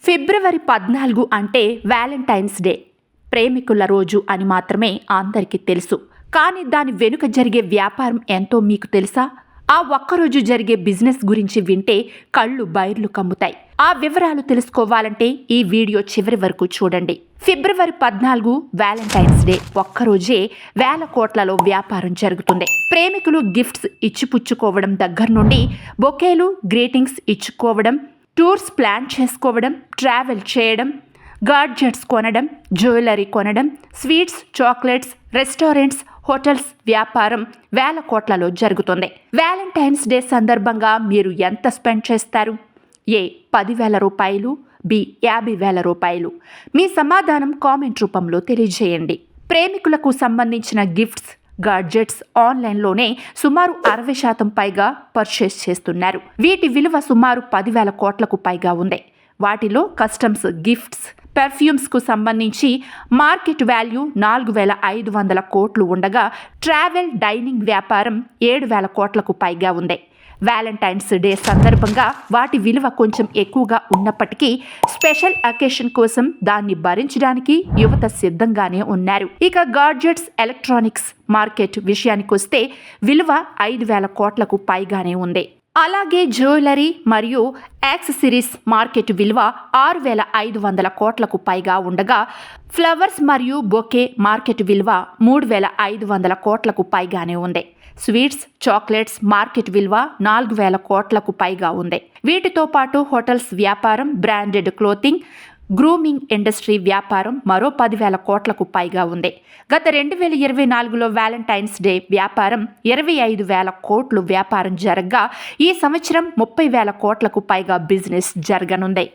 ఫిబ్రవరి 14 అంటే Valentine's day, ప్రేమికుల రోజు అని మాత్రమే అందరికీ తెలుసు. కానీ దాని వెనుక జరిగే వ్యాపారం ఎంతో మీకు తెలుసా? ఆ ఒక్కరోజు జరిగే బిజినెస్ గురించి వింటే కళ్ళు బైర్లు కమ్ముతాయి. ఆ వివరాలు తెలుసుకోవాలంటే ఈ వీడియో చివరి వరకు చూడండి. ఫిబ్రవరి 14 వ్యాలంటైన్స్ డే ఒక్కరోజే వేల కోట్లలో వ్యాపారం జరుగుతుంది. ప్రేమికులు గిఫ్ట్స్ ఇచ్చిపుచ్చుకోవడం దగ్గర నుండి బొకేలు, గ్రీటింగ్స్ ఇచ్చుకోవడం, టూర్స్ ప్లాన్ చేసుకోవడం, ట్రావెల్ చేయడం, గాడ్జెట్స్ కొనడం, జ్యువెలరీ కొనడం, స్వీట్స్, చాక్లెట్స్, రెస్టారెంట్స్, హోటల్స్ వ్యాపారం వేల కోట్లలో జరుగుతుంది. వ్యాలంటైన్స్ డే సందర్భంగా మీరు ఎంత స్పెండ్ చేస్తారు? ఏ 10,000 రూపాయలు, బి 50,000 రూపాయలు? మీ సమాధానం కామెంట్ రూపంలో తెలియజేయండి. ప్రేమికులకు సంబంధించిన గిఫ్ట్స్, గాడ్జెట్స్ ఆన్లైన్లోనే సుమారు 60% పైగా పర్చేస్ చేస్తున్నారు. వీటి విలువ సుమారు 10,000 కోట్లకు పైగా ఉంది. వాటిలో కస్టమ్స్, గిఫ్ట్స్, పెర్ఫ్యూమ్స్కు సంబంధించి మార్కెట్ వాల్యూ 4,500 కోట్లు ఉండగా ట్రావెల్, డైనింగ్ వ్యాపారం 7,000 కోట్లకు పైగా ఉంది. వ్యాలంటైన్స్ డే సందర్భంగా వాటి విలువ కొంచెం ఎక్కువగా ఉన్నప్పటికీ స్పెషల్ అకేషన్ కోసం దాన్ని భరించడానికి యువత సిద్ధంగానే ఉన్నారు. ఇక గాడ్జెట్స్, ఎలక్ట్రానిక్స్ మార్కెట్ విషయానికొస్తే విలువ 5,000 కోట్లకు పైగానే ఉంది. అలాగే జ్యువెలరీ మరియు యాక్సెసరీస్ మార్కెట్ విలువ 6,500 కోట్లకు పైగా ఉండగా ఫ్లవర్స్ మరియు బొకే మార్కెట్ విలువ 3,500 కోట్లకు పైగానే ఉంది. స్వీట్స్, చాక్లెట్స్ మార్కెట్ విలువ 4,000 కోట్లకు పైగా ఉంది. వీటితో పాటు హోటల్స్ వ్యాపారం, బ్రాండెడ్ క్లోతింగ్, గ్రూమింగ్ ఇండస్ట్రీ వ్యాపారం మరో 10,000 కోట్లకు పైగా ఉంది. గత 2024లో వ్యాలంటైన్స్ డే వ్యాపారం 25,000 కోట్లు వ్యాపారం జరగగా ఈ సంవత్సరం 30,000 కోట్లకు పైగా బిజినెస్ జరగనుంది.